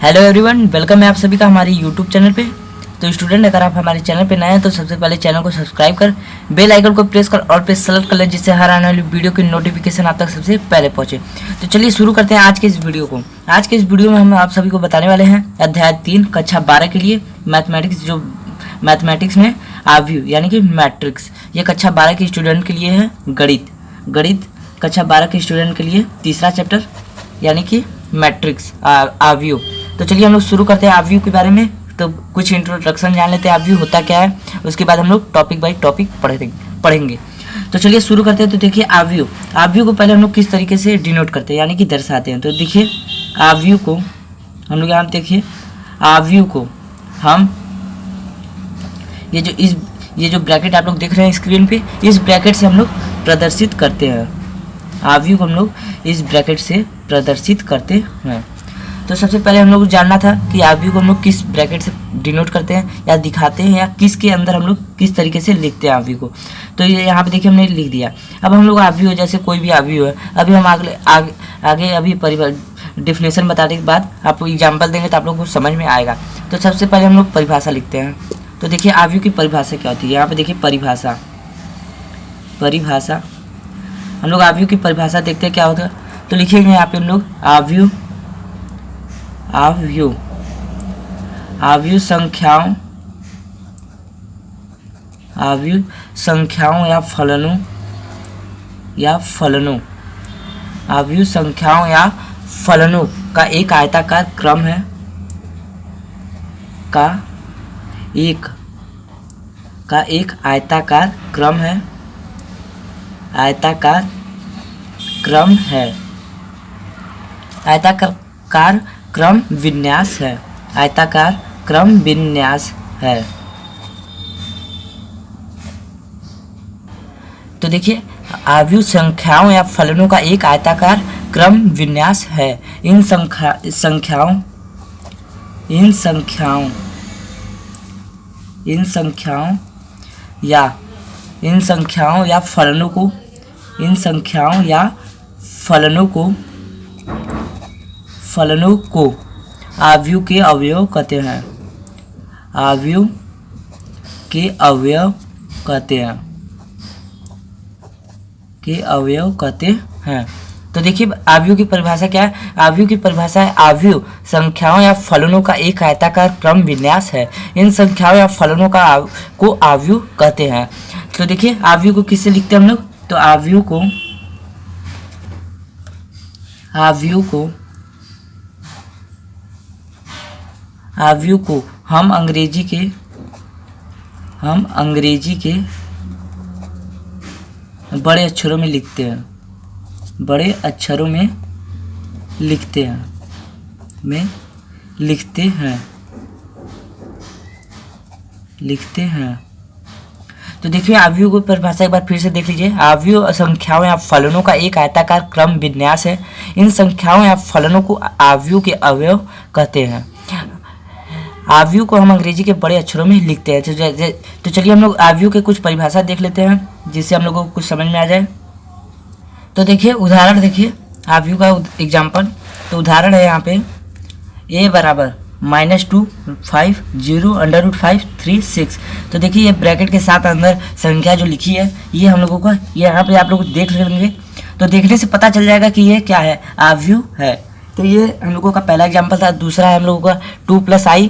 Hello everyone, welcome है आप सभी का हमारे यूट्यूब चैनल पे। तो स्टूडेंट, अगर आप हमारे चैनल पे नए हैं तो सबसे पहले चैनल को सब्सक्राइब कर बेल आइकन को प्रेस कर और पे सेलेक्ट कर लें, जिससे हर आने वाली वीडियो की नोटिफिकेशन आप तक सबसे पहले पहुंचे। तो चलिए शुरू करते हैं आज के इस वीडियो को। आज के इस वीडियो में हम आप सभी को बताने वाले हैं अध्याय 3 कक्षा 12 के लिए मैथमेटिक्स में आव्यूह यानी कि मैट्रिक्स। ये कक्षा 12 के स्टूडेंट के लिए है। गणित कक्षा 12 के स्टूडेंट के लिए तीसरा चैप्टर यानी कि मैट्रिक्स आव्यूह। तो चलिए हम लोग शुरू करते हैं आव्यूह के बारे में। तो कुछ इंट्रोडक्शन जान लेते हैं आव्यूह होता क्या है, उसके बाद हम लोग टॉपिक बाय टॉपिक पढ़ेंगे। तो चलिए शुरू करते हैं। तो देखिए आव्यूह को पहले हम लोग किस तरीके से डिनोट करते हैं यानी कि दर्शाते हैं। तो देखिए आव्यूह को हम लोग यहाँ देखिए आव्यूह को हम ये जो ब्रैकेट आप लोग देख रहे हैं स्क्रीन पे, इस ब्रैकेट से हम लोग प्रदर्शित करते हैं। आव्यूह को हम लोग इस ब्रैकेट से प्रदर्शित करते हैं। तो सबसे पहले हम लोग को जानना था कि आव्यूह को हम लोग किस ब्रैकेट से डिनोट करते हैं या दिखाते हैं, या किसके अंदर हम लोग किस तरीके से लिखते हैं आव्यूह को। तो ये यहाँ पे देखिए हमने लिख दिया। अब हम लोग आव्यूह जैसे कोई भी आव्यूह है, अभी हम आगे अभी डिफिनेशन बताने के बाद आपको एग्जाम्पल देंगे तो आप लोग को समझ में आएगा। तो सबसे पहले हम लोग परिभाषा लिखते हैं। तो देखिए आव्यूह की परिभाषा क्या होती है। यहाँ पे देखिए परिभाषा हम लोग आव्यूह की परिभाषा देखते हैं क्या होता है। तो लिखेंगे यहाँ पे हम लोग आव्यूह संख्याओं या फलनों आव्यूह संख्याओं या फलनों का एक आयताकार क्रम है आयताकार क्रम विन्यास है। आयताकार क्रम विन्यास है। तो देखिए आव्यूह संख्याओं या फलनों का एक आयताकार क्रम विन्यास है। इन संख्याओं या फलनों को आव्यूह के अवयव कहते हैं। तो देखिए आव्यूह की परिभाषा क्या है। आव्यूह की परिभाषा है आव्यूह संख्याओं या फलनों का एक आयताकार क्रम विन्यास है। इन संख्याओं या फलनों को आव्यूह कहते हैं। तो देखिए आव्यूह को किससे लिखते हैं हम लोग। तो आव्यूह को हम अंग्रेजी के बड़े अक्षरों में लिखते हैं। तो देखिए आव्यूह को परिभाषा एक बार फिर से देख लीजिए। आव्यूह संख्याओं या फलनों का एक आयताकार क्रम विन्यास है। इन संख्याओं या फलनों को आव्यूह के अवयव कहते हैं। आव्यूह को हम अंग्रेजी के बड़े अक्षरों में लिखते हैं। तो चलिए हम लोग आव्यूह के कुछ परिभाषा देख लेते हैं, जिससे हम लोगों को कुछ समझ में आ जाए। तो देखिए उदाहरण देखिए आव्यूह का एग्जाम्पल। तो उदाहरण है यहाँ पे a बराबर -2 5 0 √5 3 6। तो देखिए ये ब्रैकेट के साथ अंदर संख्या जो लिखी है, ये हम लोगों का यहाँ पे आप लोग देख लेंगे तो देखने से पता चल जाएगा कि ये क्या है, आव्यूह है। तो ये हम लोगों का पहला एग्जाम्पल था। दूसरा है हम लोगों का 2 + i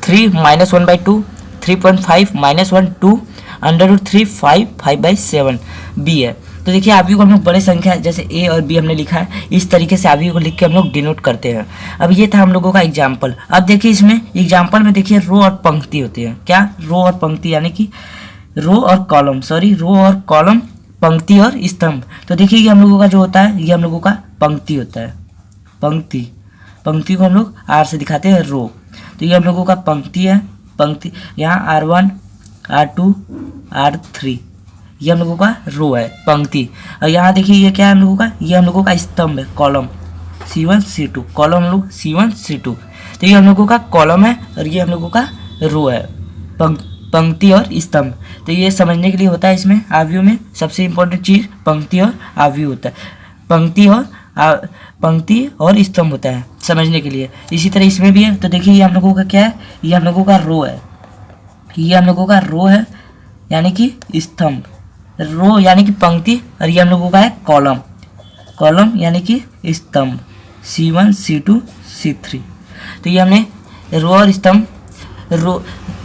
3 -1/2 3.5 -1 2 √3 5/7 b है। तो देखिए आव्यूह को हम लोग बड़े संख्या जैसे a और b हमने लिखा है, इस तरीके से आव्यूह को लिख के हम लोग डिनोट करते हैं। अब ये था हम लोगों का एग्जाम्पल। अब देखिए इसमें एग्जाम्पल में देखिए रो और पंक्ति होती है। क्या रो और पंक्ति यानी कि रो और कॉलम, पंक्ति और स्तंभ। तो देखिए ये हम लोगों का जो होता है, ये हम लोगों का पंक्ति होता है। पंक्ति को हम लोग r से दिखाते हैं रो। तो ये हम लोगों का पंक्ति है। यहाँ R1 R2 R3 ये हम लोगों का रो है, पंक्ति। और यहाँ देखिए ये क्या है हम लोगों का, ये हम लोगों का स्तंभ है, कॉलम C1 C2, कॉलम हम लोग C1 C2। तो ये हम लोगों का कॉलम है और ये हम लोगों का रो है, पंक्ति और स्तंभ। तो ये समझने के लिए होता है इसमें आव्यूह में सबसे इम्पोर्टेंट चीज़ पंक्ति और आव्यूह होता है। पंक्ति और पंक्ति और स्तंभ होता है समझने के लिए। इसी तरह इसमें भी है। तो देखिए ये हम लोगों का क्या है, ये हम लोगों का रो है, ये हम लोगों का रो है यानी कि स्तंभ, रो यानी कि पंक्ति, और ये हम लोगों का है कॉलम, कॉलम यानी कि स्तंभ, C1 C2 C3। तो ये हमने रो और स्तंभ, रो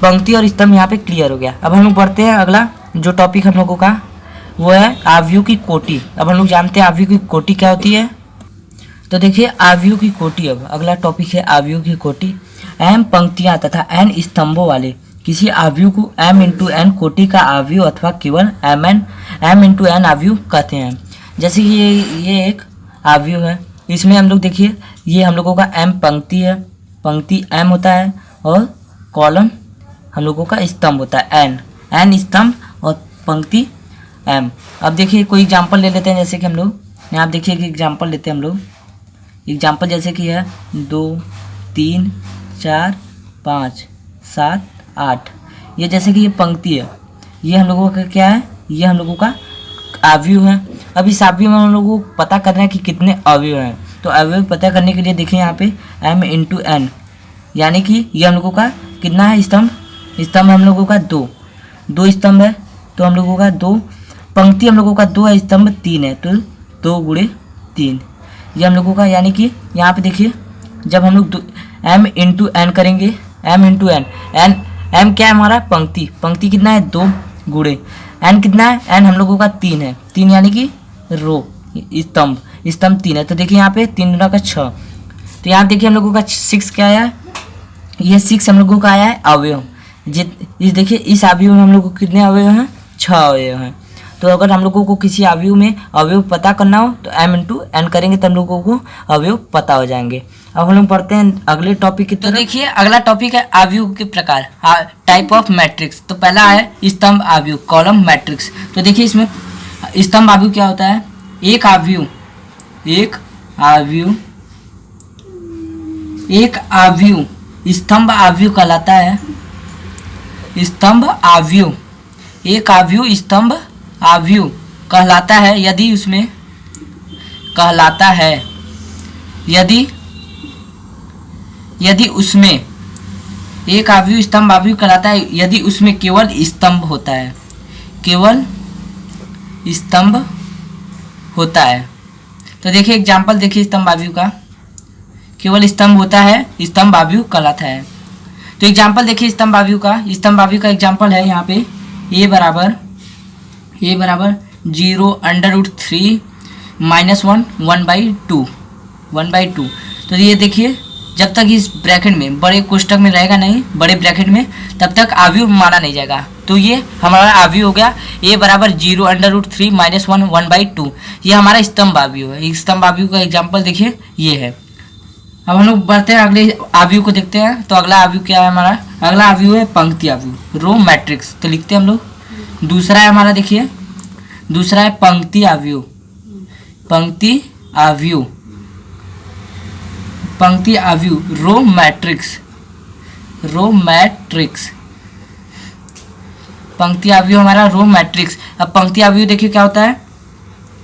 पंक्ति और स्तंभ यहाँ पे क्लियर हो गया। अब हम लोग बढ़ते हैं, अगला जो टॉपिक हम लोगों का वो है आव्यूह की कोटि। अब हम लोग जानते हैं आव्यूह की कोटि क्या होती है। तो देखिए आव्यूह की कोटि, अब अगला टॉपिक है आव्यूह की कोटि। m पंक्तियाँ तथा n स्तंभों वाले किसी आव्यूह को m इंटू n कोटि का आव्यूह अथवा केवल m इंटू n आव्यूह कहते हैं। जैसे कि ये एक आव्यूह है, इसमें हम लोग देखिए ये हम लोगों का m पंक्ति है, पंक्ति m होता है, और कॉलम हम लोगों का स्तंभ होता है n स्तंभ और पंक्ति m। अब देखिए कोई एग्जांपल ले लेते हैं, जैसे कि हम लोग यहाँ आप देखिए कि एग्जांपल लेते हैं हम लोग, एग्जांपल जैसे कि है 2 3 4 5 7 8। ये जैसे कि ये पंक्ति है, ये हम लोगों का क्या है, ये हम लोगों का आव्यूह है। अब इस आव्यूह में हम लोगों को पता करना है कि कितने अवयव हैं। तो अवयव पता करने के लिए देखिए यहाँ पे m इंटू n, यानी कि ये हम लोगों का कितना है स्तंभ, स्तंभ हम लोगों का दो स्तंभ है, तो हम लोगों का 2, पंक्ति हम लोगों का 2 है, स्तंभ 3 है, तो 2 गुणे 3 ये हम लोगों का, यानी कि यहाँ पे देखिए जब हम लोग m इंटू n करेंगे, m इंटू n, m क्या है हमारा पंक्ति, पंक्ति कितना है 2 गुणे n कितना है, n हम लोगों का 3 है, 3 यानी कि रो, स्तंभ 3 है। तो देखिए यहाँ पे 3 गुना का 6, तो यहाँ देखिए हम लोगों का 6 क्या आया है, ये 6 हम लोगों का आया है अवयव। इस देखिए इस आव्यूह में हम लोग को कितने अवयव हैं, 6 अवयव हैं। तो अगर हम लोगों को किसी आव्यूह में अवयव पता करना हो तो m इंटू n करेंगे तब हम लोगों को अवयव पता हो जाएंगे। अब हम लोग पढ़ते हैं अगले टॉपिक की तरफ। तो देखिए अगला टॉपिक है आव्यूह के प्रकार, टाइप ऑफ मैट्रिक्स। तो पहला है स्तंभ आव्यूह, कॉलम मैट्रिक्स। तो देखिए इसमें स्तंभ आव्यूह क्या होता है, एक आव्यूह स्तंभ आव्यूह कहलाता है, स्तंभ आव्यूह, एक आव्यूह स्तंभ आव्यूह कहलाता है यदि उसमें एक आव्यूह स्तंभ आव्यूह कहलाता है यदि उसमें केवल स्तंभ होता है, केवल स्तंभ होता है। तो देखिए एग्जाम्पल देखिए स्तंभ आव्यूह का, केवल स्तंभ होता है, स्तंभ आव्यूह कहलाता है। तो एग्जाम्पल देखिए स्तंभ आव्यूह का, एग्जाम्पल है यहाँ पे a बराबर 0 √3 -1 1/2। तो ये देखिए जब तक इस ब्रैकेट में बड़े कोष्टक में रहेगा नहीं, बड़े ब्रैकेट में, तब तक आव्यूह माना नहीं जाएगा। तो ये हमारा आव्यूह हो गया a बराबर 0 √3 -1 1/2। ये हमारा स्तंभ आव्यूह है। स्तंभ आव्यूह का एग्जाम्पल देखिए ये है। अब हम लोग बढ़ते हैं अगले आव्यूह को देखते हैं। तो अगला आव्यूह क्या है हमारा, अगला आव्यूह है पंक्ति आव्यूह, रो मैट्रिक्स। तो लिखते हैं हम लोग, दूसरा है हमारा देखिए, दूसरा है पंक्ति आव्यूह, रो मैट्रिक्स, पंक्ति आव्यूह हमारा रो मैट्रिक्स। अब पंक्ति आव्यूह देखिए क्या होता है,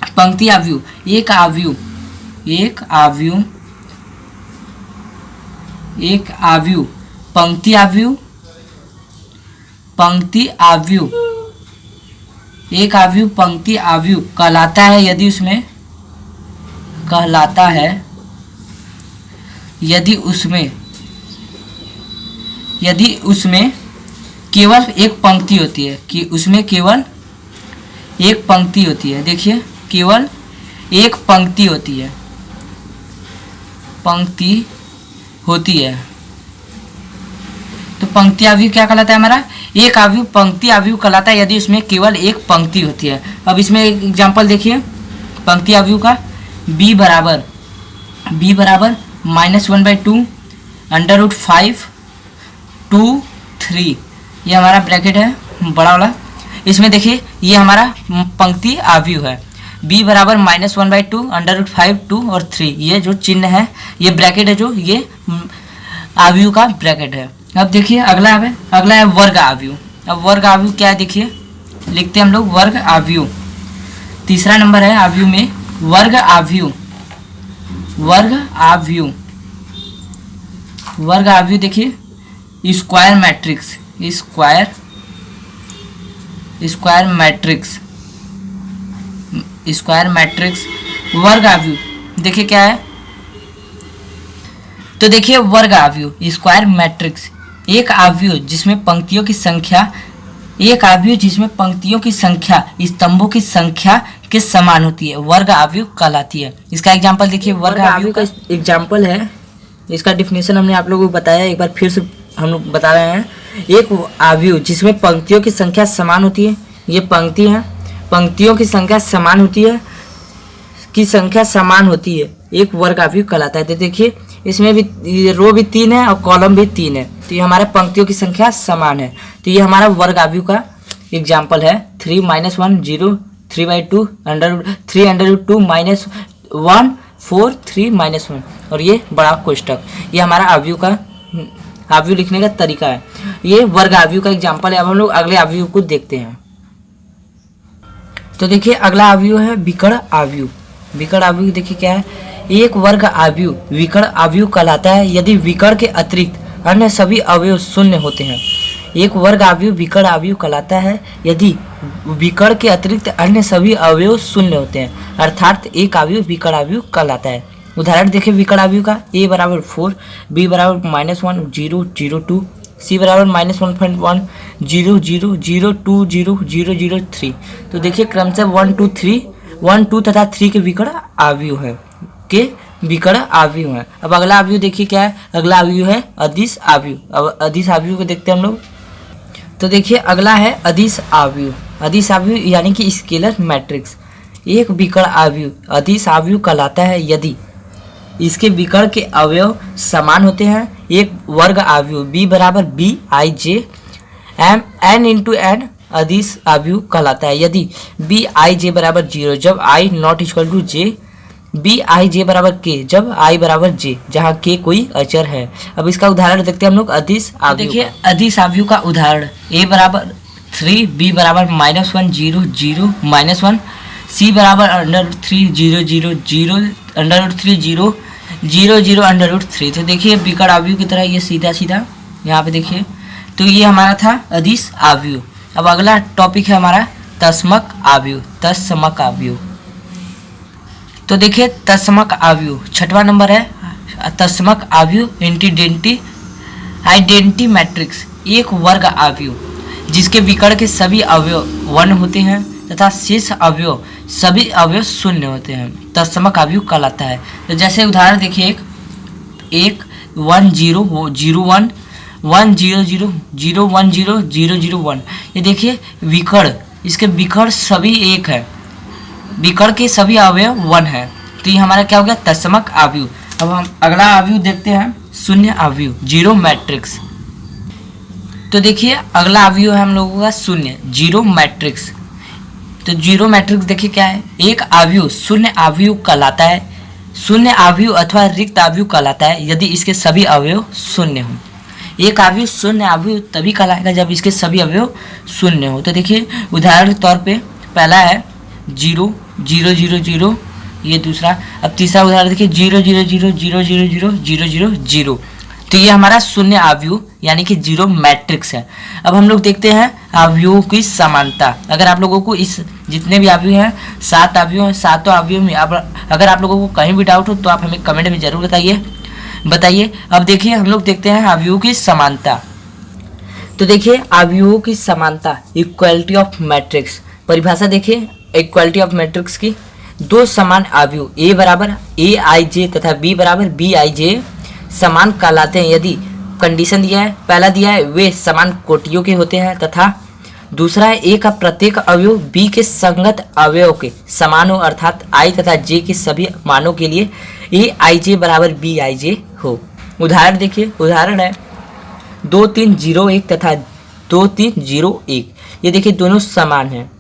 पंक्ति आव्यूह एक आव्यूह पंक्ति आव्यूह कहलाता है यदि उसमें केवल एक पंक्ति होती है, कि उसमें केवल एक पंक्ति होती है। देखिए केवल एक पंक्ति होती है, तो पंक्ति आव्यूह क्या कहलाता है हमारा, एक आव्यूह पंक्ति आव्यूह कहलाता है यदि उसमें केवल एक पंक्ति होती है। अब इसमें एक एग्जांपल देखिए पंक्ति आव्यूह का, b बराबर -1/2 √5 2 3, ये हमारा ब्रैकेट है बड़ा वाला। इसमें देखिए ये हमारा पंक्ति आव्यूह है, b बराबर -1/2 √5 2 और 3, ये जो चिन्ह है, ये ब्रैकेट है, जो ये आव्यूह का ब्रैकेट है। अब देखिए अगला है वर्ग आव्यूह। अब वर्ग आव्यूह क्या है देखिए, लिखते हैं हम लोग वर्ग आव्यूह। तीसरा नंबर है आव्यूह में वर्ग आव्यूह। वर्ग आव्यूह, वर्ग आव्यूह देखिए स्क्वायर मैट्रिक्स, स्क्वायर मैट्रिक्स वर्ग आव्यूह देखिए क्या है। तो देखिए वर्ग आव्यूह स्क्वायर मैट्रिक्स एक आव्यूह जिसमें पंक्तियों की संख्या स्तंभों की संख्या के समान होती है, वर्ग आव्यूह कहलाती है। इसका एग्जांपल देखिए, वर्ग आव्यूह का एग्जांपल है, इसका डिफिनेशन हमने आप लोगों को बताया, एक बार फिर से हम लोग बता रहे हैं। एक आव्यूह जिसमें पंक्तियों की संख्या समान होती है, ये पंक्ति है, पंक्तियों की संख्या समान होती है, एक वर्ग आव्यूह कहलाता है। तो देखिए इसमें भी रो भी 3 है और कॉलम भी 3 है, तो ये हमारे पंक्तियों की संख्या समान है, तो ये हमारा वर्ग आव्यूह का एग्जाम्पल है। 3 - 1 0 3/2 3√2 -1 4 3 - 1 और ये बड़ा कोष्टक, ये हमारा आव्यूह लिखने का तरीका है। ये वर्ग आव्यूह का एग्जाम्पल है। अब हम लोग अगले आव्यूह को देखते हैं। तो देखिए अगला आव्यूह है विकर्ण आव्यूह। विकर्ण आव्यूह देखिए क्या है, एक वर्ग आव्यूह विकर्ण आव्यूह कहलाता है यदि विकर्ण के अतिरिक्त अन्य सभी अवयव शून्य होते हैं। एक वर्ग आव्यूह विकर्ण आव्यूह कहलाता है यदि विकर्ण के अतिरिक्त अन्य सभी अवयव शून्य होते हैं, अर्थात एक आव्यूह विकर्ण आव्यूह कहलाता है। उदाहरण देखिए विकर्ण आव्यूह का, a = 4, b = -1 0 0 2, c = -1.1 0 0 0 2 0 0 0 3। तो देखिए क्रमशः 1 2 तथा 3 के विकर्ण आव्यूह है अब अगला आव्यूह देखिए क्या है, अगला आव्यूह है अदिश आव्यूह। अब अदिश आव्यूह को देखते हैं हम लोग। तो देखिए अगला है अदिश आव्यूह यानी कि स्केलर मैट्रिक्स। एक विकर्ण आव्यूह अदिश आव्यूह कहलाता है यदि इसके विकर्ण के अवयव समान होते हैं। एक वर्ग आव्यूह b = bij n × n अदिश आव्यूह कहलाता है यदि bij = 0 जब i ≠ j, bij = k जब i = j, जहाँ k कोई अचर है। अब इसका उदाहरण देखते हैं हम लोग अदिश आव्यूह। देखिए अदिश आव्यूह का उदाहरण, a = 3 b = -1 0 0 -1 c = √3 0 0 0 √3 0 0 0 √3। तो देखिए विकर्ण आव्यूह की तरह ये सीधा यहाँ पे देखिए, तो ये हमारा था अदिश आव्यूह। अब अगला टॉपिक है हमारा तत्समक आव्यूह। तो देखिए तत्समक आव्यूह 6वां नंबर है। तत्समक आव्यूह आइडेंटिटी मैट्रिक्स एक वर्ग आव्यूह जिसके विकर्ण के सभी अवयव 1 होते हैं तथा शेष अवयव सभी अवयव शून्य होते हैं, तत्समक आव्यूह कहलाता है। तो जैसे उदाहरण देखिए, 1 1 0 0 1 1 0 0 0 1 0 0 0 1। ये देखिए विकर्ण, इसके विकर्ण सभी 1 है, विकर्ण के सभी अवयव 1 है, तो ये हमारा क्या हो गया तत्समक आव्यूह। अब हम अगला आव्यूह देखते हैं शून्य आव्यूह, जीरो मैट्रिक्स। तो देखिए अगला आव्यूह है हम लोगों का शून्य, जीरो मैट्रिक्स। तो जीरो मैट्रिक्स देखिए क्या है, एक आव्यूह शून्य आव्यूह कहलाता है, शून्य आव्यूह अथवा रिक्त आव्यूह कहलाता है यदि इसके सभी अवयव शून्य हो। एक आव्यूह शून्य आव्यूह तभी कहलाएगा जब इसके सभी अवयव शून्य हो। तो देखिए उदाहरण के तौर पे पहला है 0 0 0 0, ये दूसरा। अब तीसरा उदाहरण देखिए 0 0 0 0 0 0 0 0 0। तो ये हमारा शून्य आव्यूह यानी कि जीरो मैट्रिक्स है। अब हम लोग देखते हैं आव्यूहों की समानता। अगर आप लोगों को इस जितने भी आव्यूह हैं, 7 आव्यूह हैं, सातों आव्यूह में अगर आप लोगों को कहीं भी डाउट हो तो आप हमें कमेंट में जरूर बताइए। अब देखिए हम लोग देखते हैं आव्यूहों की समानता। तो देखिए आव्यूहों की समानता, इक्वालिटी ऑफ मैट्रिक्स। परिभाषा देखिए इक्वालिटी ऑफ मैट्रिक्स की, दो समान आव्यूह a बराबर aij तथा b बराबर bij समान कहलाते हैं यदि कंडीशन दिया है, पहला दिया है वे समान कोटियों के होते हैं तथा दूसरा है a का प्रत्येक अवयव b के संगत अवयव के समान हो, अर्थात i तथा j के सभी मानों के लिए aij बराबर bij हो। उदाहरण देखिए, उदाहरण है 2 3 0 1 तथा 2 3 0 1। ये देखिए दोनों समान हैं,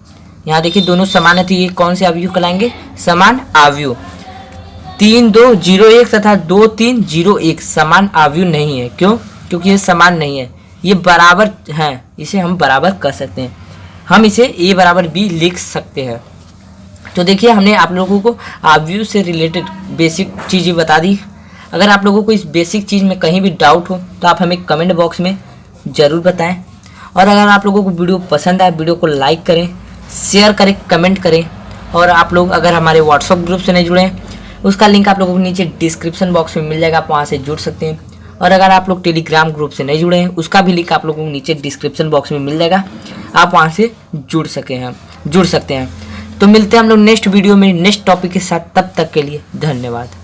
यहाँ देखिए दोनों समान है, तो ये कौन से आव्यूह कहलाएंगे, समान आव्यूह। 3 2 0 1 तथा 2 3 0 1 समान आव्यूह नहीं है। क्यों? क्योंकि ये समान नहीं है, ये बराबर हैं, इसे हम बराबर कर सकते हैं, हम इसे a बराबर b लिख सकते हैं। तो देखिए हमने आप लोगों को आव्यू से रिलेटेड बेसिक चीज़ें बता दी। अगर आप लोगों को इस बेसिक चीज़ में कहीं भी डाउट हो तो आप हमें कमेंट बॉक्स में ज़रूर बताएं। और अगर आप लोगों को वीडियो पसंद आए, वीडियो को लाइक करें, शेयर करें, कमेंट करें। और आप लोग अगर हमारे व्हाट्सएप ग्रुप से नहीं जुड़े हैं, उसका लिंक आप लोगों को नीचे डिस्क्रिप्शन बॉक्स में मिल जाएगा, आप वहाँ से जुड़ सकते हैं। और अगर आप लोग टेलीग्राम ग्रुप से नहीं जुड़े हैं, उसका भी लिंक आप लोगों को नीचे डिस्क्रिप्शन बॉक्स में मिल जाएगा, आप वहाँ से जुड़ सकते हैं। तो मिलते हैं हम लोग नेक्स्ट वीडियो में नेक्स्ट टॉपिक के साथ, तब तक के लिए धन्यवाद।